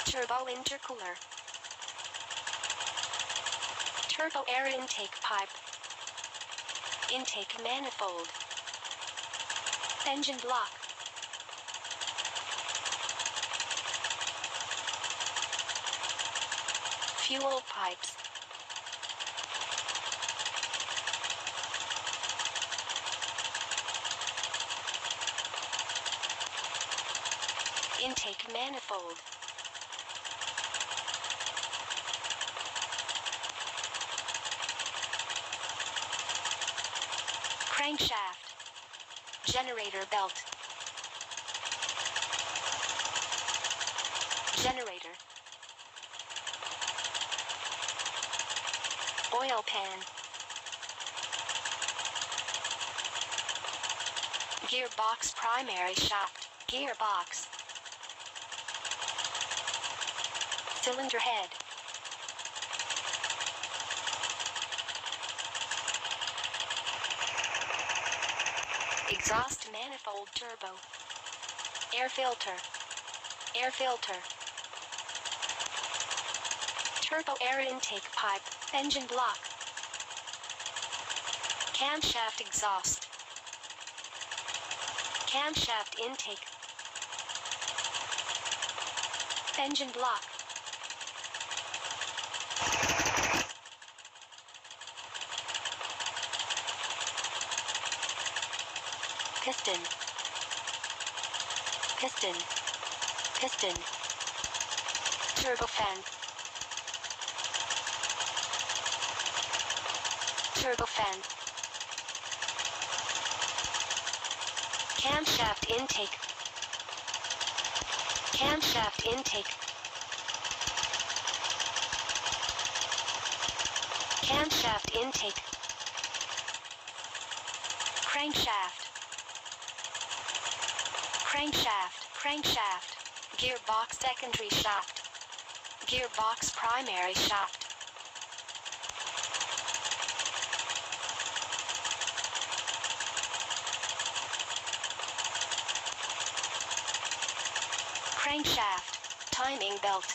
Turbo intercooler. Turbo air intake pipe. Intake manifold. Engine block. Fuel pipes. Intake manifold. Crankshaft. Generator belt. Generator. Oil pan. Gearbox primary shaft. Gearbox. Cylinder head. Exhaust manifold turbo. Air filter. Air filter. Turbo air intake pipe. Engine block. Camshaft exhaust. Camshaft intake. Engine block. Piston. Piston. Piston. Turbofan. Turbofan. Camshaft intake. Camshaft intake. Camshaft intake. Crankshaft. Crankshaft. Crankshaft. Gearbox secondary shaft. Gearbox primary shaft. Crankshaft. Timing belt.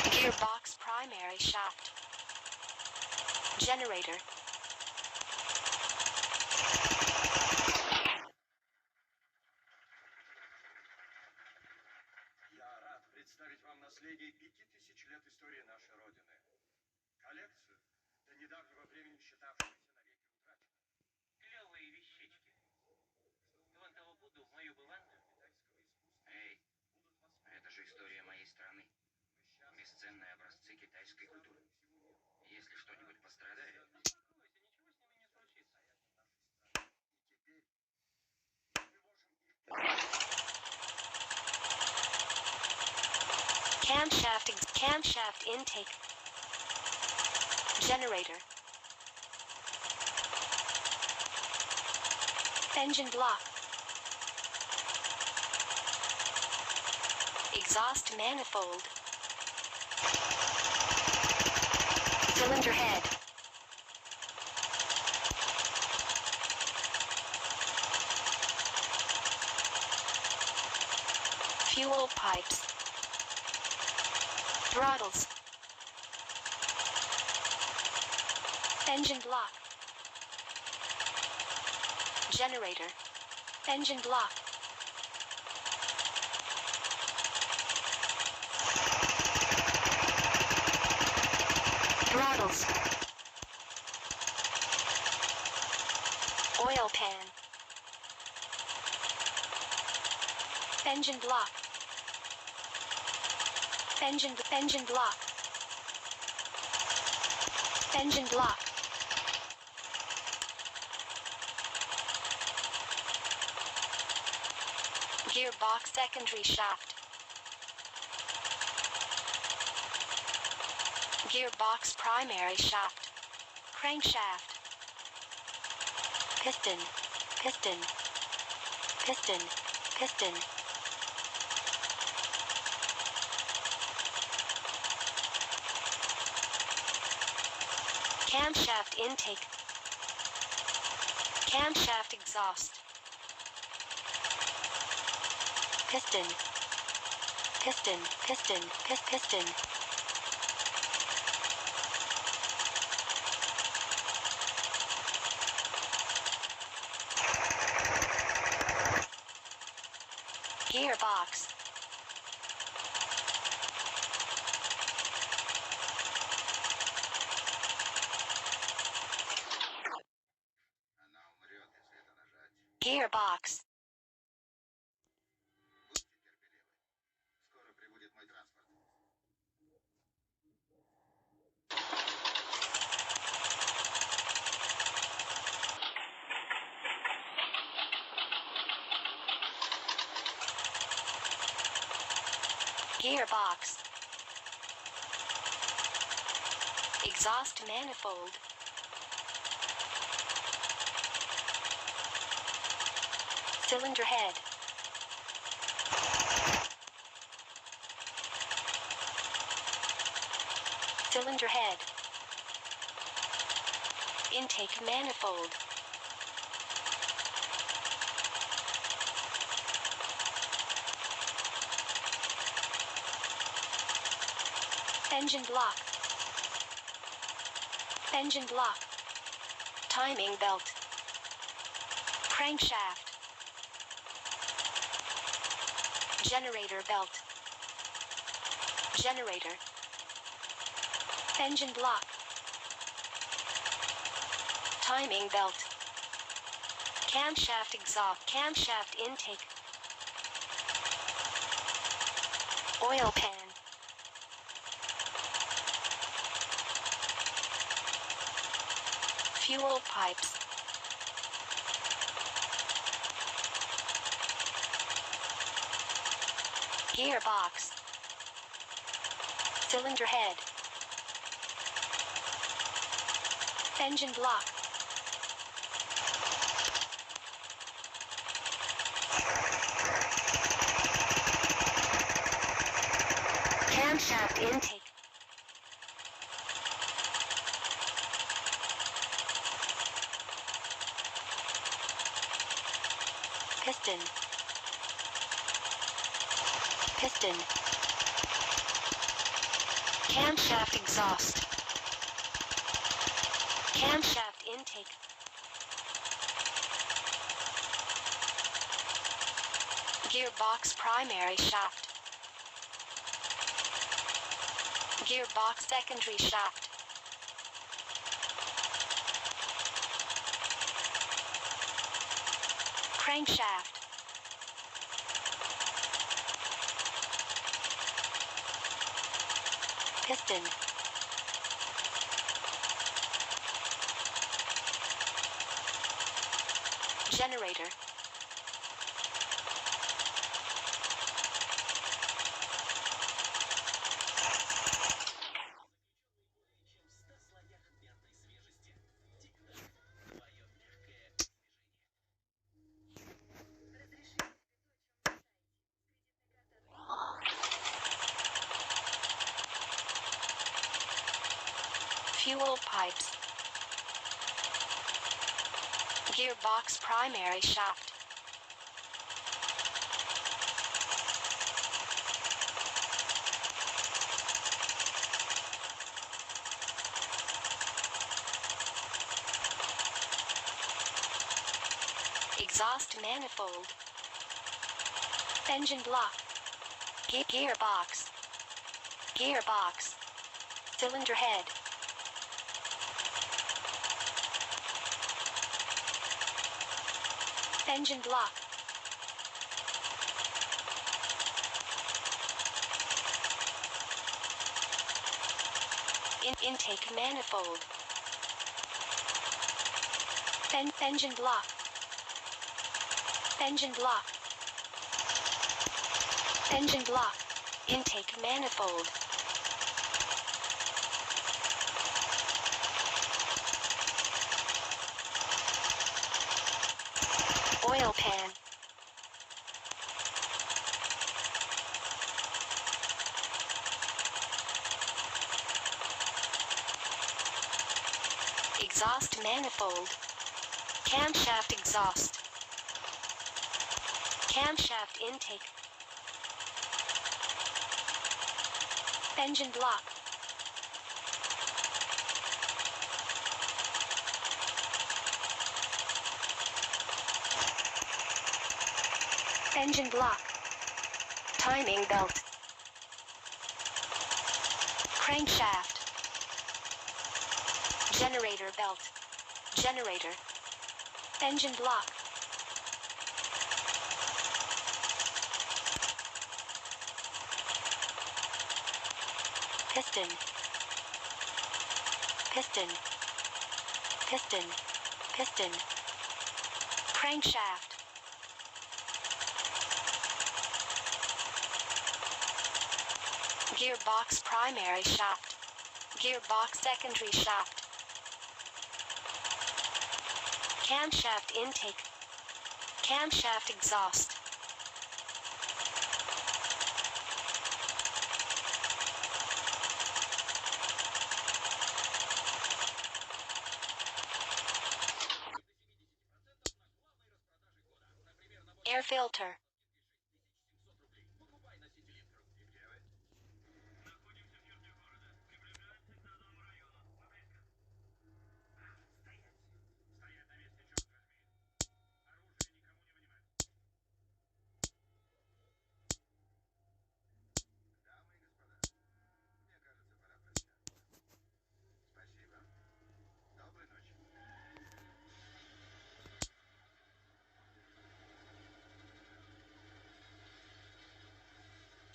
Gearbox primary shaft. Generator. Я рад представить вам наследие 5000 лет истории нашей Родины. Коллекцию, до недавнего времени считавшуюся навеки утраченной. Клевые вещички. Вон того Будду в мою бы ванную. Эй, это же история моей страны. Бесценные образцы китайской культуры. Если что-нибудь пострадает... Успокойся, ничего с ними не случится. И теперь мы можем их... Camshaft intake. Generator. Engine block. Exhaust manifold. Cylinder head. Fuel pipes. Throttles. Engine block. Generator. Engine block. Throttles. Oil pan. Engine block. Engine block. Engine block. Gearbox secondary shaft. Gearbox primary shaft. Crankshaft. Piston. Piston. Piston. Piston. Camshaft intake. Camshaft exhaust. Piston. Piston, piston, piston. Gearbox. Она умрет, если это нажать. Gearbox. Будьте терпеливы. Скоро прибудет мой транспорт. Gearbox. Exhaust manifold. Cylinder head. Cylinder head. Intake manifold. Engine block. Engine block. Timing belt. Crankshaft. Generator belt. Generator. Engine block. Timing belt. Camshaft exhaust. Camshaft intake. Oil pan. Fuel pipes. Gearbox. Cylinder head. Engine block. Camshaft intake. Piston. Piston. Camshaft exhaust. Camshaft intake. Gearbox primary shaft. Gearbox secondary shaft. Crankshaft. Piston. Generator. Fuel pipes. Gearbox primary shaft. Exhaust manifold. Engine block. Gearbox. Gearbox. Cylinder head. Engine block. Intake manifold. Engine block. Engine block. Engine block. Intake manifold. Oil pan. Exhaust manifold. Camshaft exhaust. Camshaft intake. Engine block. Engine block. Timing belt. Crankshaft. Generator belt. Generator. Engine block. Piston. Piston. Piston. Piston. Crankshaft. Gearbox primary shaft. Gearbox secondary shaft. Camshaft intake. Camshaft exhaust. Air filter.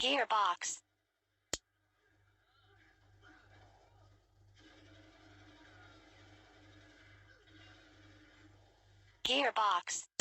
Gearbox. Gearbox.